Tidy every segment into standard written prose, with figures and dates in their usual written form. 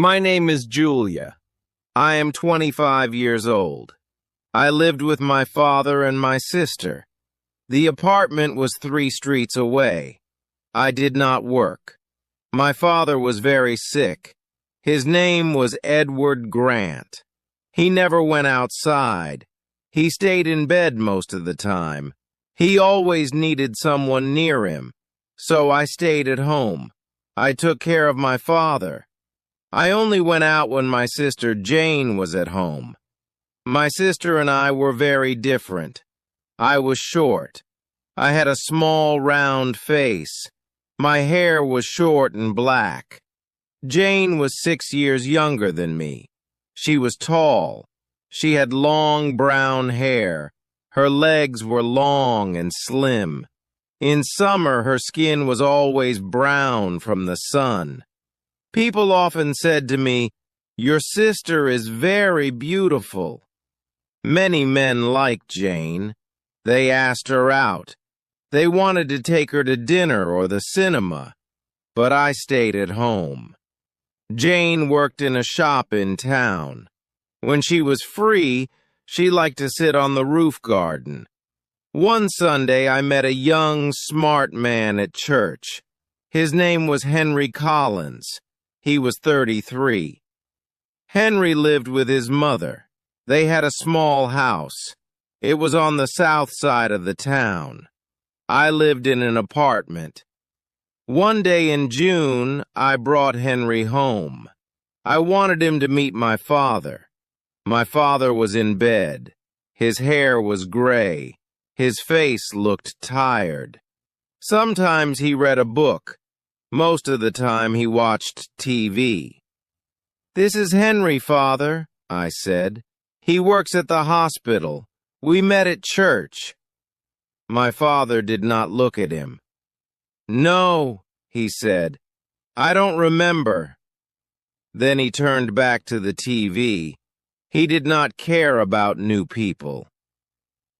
My name is Julia. I am 25 years old. I lived with my father and my sister. The apartment was 3 streets away. I did not work. My father was very sick. His name was Edward Grant. He never went outside. He stayed in bed most of the time. He always needed someone near him, so I stayed at home. I took care of my father. I only went out when my sister Jane was at home. My sister and I were very different. I was short. I had a small, round face. My hair was short and black. Jane was 6 years younger than me. She was tall. She had long brown hair. Her legs were long and slim. In summer, her skin was always brown from the sun. People often said to me, "Your sister is very beautiful." Many men liked Jane. They asked her out. They wanted to take her to dinner or the cinema, but I stayed at home. Jane worked in a shop in town. When she was free, she liked to sit on the roof garden. One Sunday, I met a young, smart man at church. His name was Henry Collins. He was 33. Henry lived with his mother. They had a small house. It was on the south side of the town. I lived in an apartment. One day in June, I brought Henry home. I wanted him to meet my father. My father was in bed. His hair was gray. His face looked tired. Sometimes he read a book. Most of the time he watched TV. "This is Henry, Father," I said. "He works at the hospital. We met at church." My father did not look at him. "No," he said. "I don't remember." Then he turned back to the TV. He did not care about new people.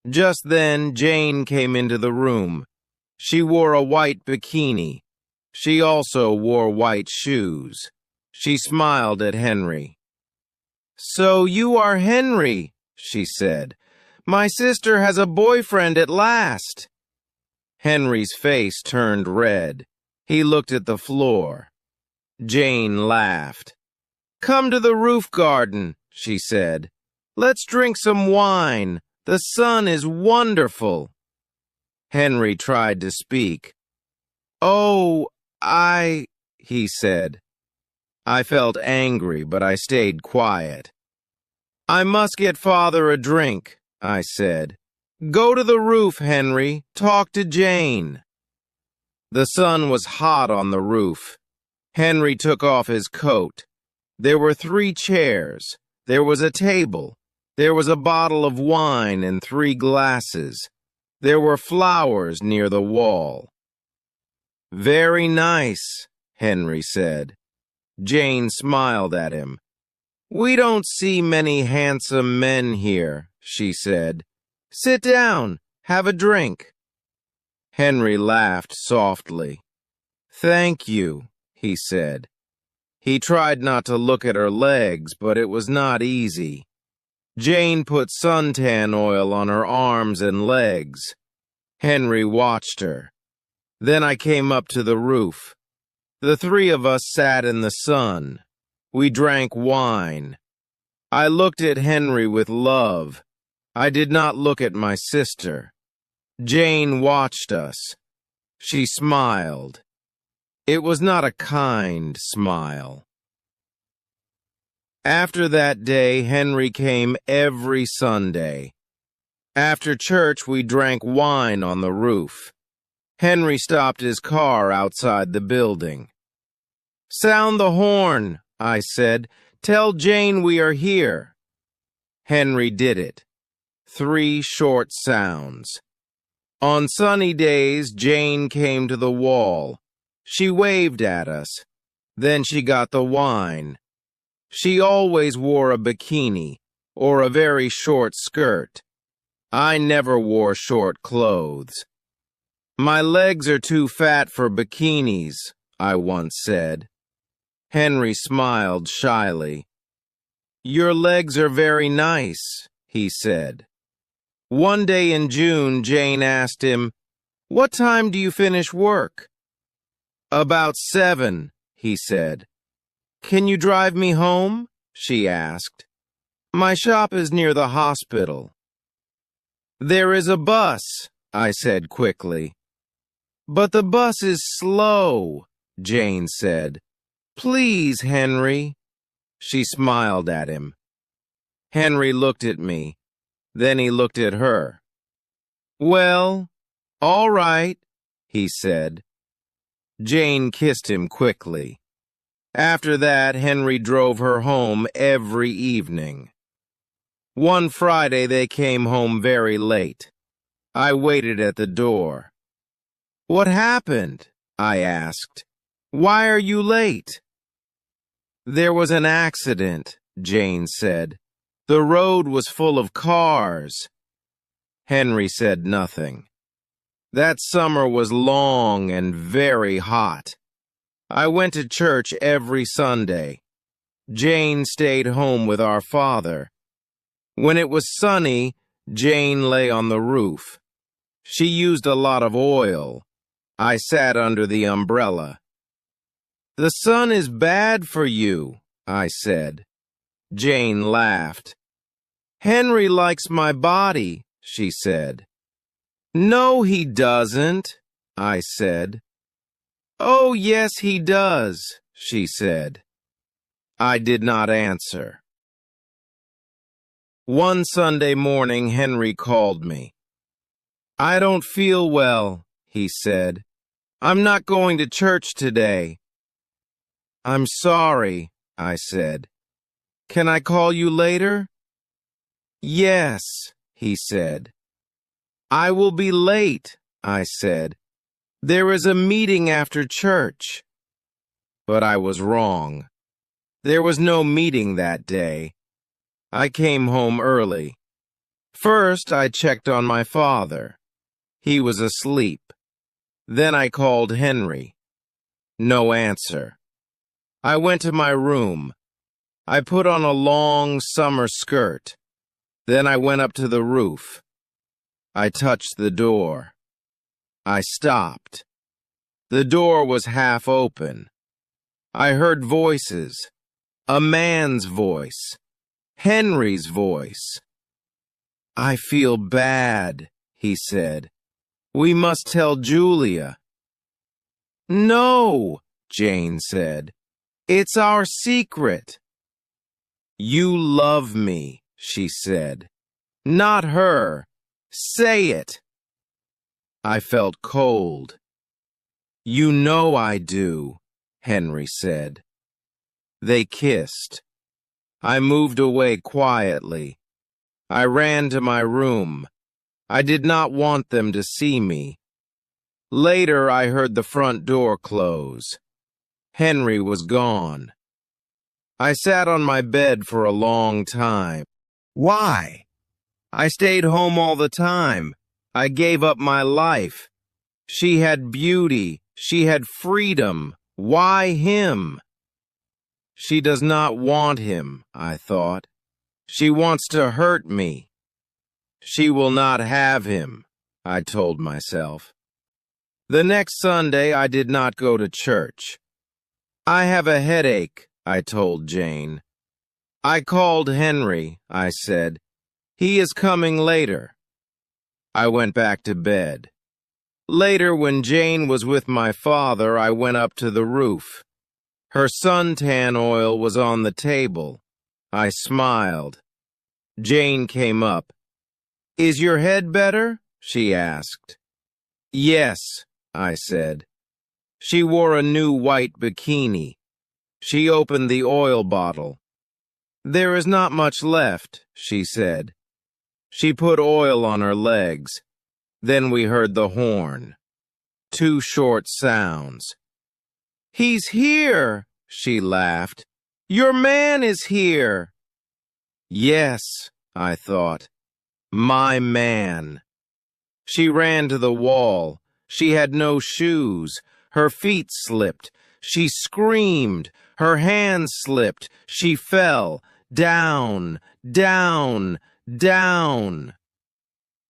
Just then, Jane came into the room. She wore a white bikini. She also wore white shoes. She smiled at Henry. "So you are Henry," she said. "My sister has a boyfriend at last." Henry's face turned red. He looked at the floor. Jane laughed. "Come to the roof garden," she said. "Let's drink some wine. The sun is wonderful." Henry tried to speak. "Oh, he said. I felt angry, but I stayed quiet. "I must get Father a drink," I said. "Go to the roof, Henry. Talk to Jane." The sun was hot on the roof. Henry took off his coat. There were 3 chairs. There was a table. There was a bottle of wine and 3 glasses. There were flowers near the wall. "Very nice," Henry said. Jane smiled at him. "We don't see many handsome men here," she said. "Sit down. Have a drink." Henry laughed softly. "Thank you," he said. He tried not to look at her legs, but it was not easy. Jane put suntan oil on her arms and legs. Henry watched her. Then I came up to the roof. The 3 of us sat in the sun. We drank wine. I looked at Henry with love. I did not look at my sister. Jane watched us. She smiled. It was not a kind smile. After that day, Henry came every Sunday. After church, we drank wine on the roof. Henry stopped his car outside the building. "Sound the horn," I said. "Tell Jane we are here." Henry did it. 3 short sounds. On sunny days, Jane came to the wall. She waved at us. Then she got the wine. She always wore a bikini or a very short skirt. I never wore short clothes. "My legs are too fat for bikinis," I once said. Henry smiled shyly. "Your legs are very nice," he said. One day in June, Jane asked him, "What time do you finish work?" "About 7, he said. "Can you drive me home?" she asked. "My shop is near the hospital." "There is a bus," I said quickly. "But the bus is slow," Jane said. "Please, Henry." She smiled at him. Henry looked at me. Then he looked at her. "Well, all right," he said. Jane kissed him quickly. After that, Henry drove her home every evening. One Friday, they came home very late. I waited at the door. "What happened?" I asked. "Why are you late?" "There was an accident," Jane said. "The road was full of cars." Henry said nothing. That summer was long and very hot. I went to church every Sunday. Jane stayed home with our father. When it was sunny, Jane lay on the roof. She used a lot of oil. I sat under the umbrella. "The sun is bad for you," I said. Jane laughed. "Henry likes my body," she said. "No, he doesn't," I said. "Oh, yes, he does," she said. I did not answer. One Sunday morning, Henry called me. "I don't feel well," he said. "I'm not going to church today." "I'm sorry," I said. "Can I call you later?" "Yes," he said. "I will be late," I said. "There is a meeting after church." But I was wrong. There was no meeting that day. I came home early. First, I checked on my father. He was asleep. Then I called Henry. No answer. I went to my room. I put on a long summer skirt. Then I went up to the roof. I touched the door. I stopped. The door was half open. I heard voices. A man's voice. Henry's voice. "I feel bad," he said. "We must tell Julia." "No," Jane said. "It's our secret." "You love me," she said. "Not her. Say it." I felt cold. "You know I do," Henry said. They kissed. I moved away quietly. I ran to my room. I did not want them to see me. Later, I heard the front door close. Henry was gone. I sat on my bed for a long time. Why? I stayed home all the time. I gave up my life. She had beauty. She had freedom. Why him? She does not want him, I thought. She wants to hurt me. She will not have him, I told myself. The next Sunday, I did not go to church. "I have a headache," I told Jane. "I called Henry," I said. "He is coming later." I went back to bed. Later, when Jane was with my father, I went up to the roof. Her suntan oil was on the table. I smiled. Jane came up. "Is your head better?" she asked. "Yes," I said. She wore a new white bikini. She opened the oil bottle. "There is not much left," she said. She put oil on her legs. Then we heard the horn. 2 short sounds. "He's here," she laughed. "Your man is here." Yes, I thought. My man. She ran to the wall. She had no shoes. Her feet slipped. She screamed. Her hands slipped. She fell. Down, down, down.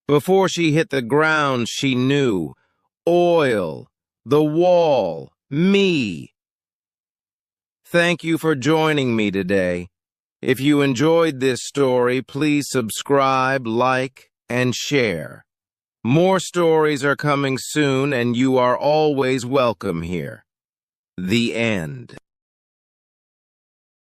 Before she hit the ground, she knew. Oil, the wall, me. Thank you for joining me today. If you enjoyed this story, please subscribe, like, and share. More stories are coming soon, and you are always welcome here. The end.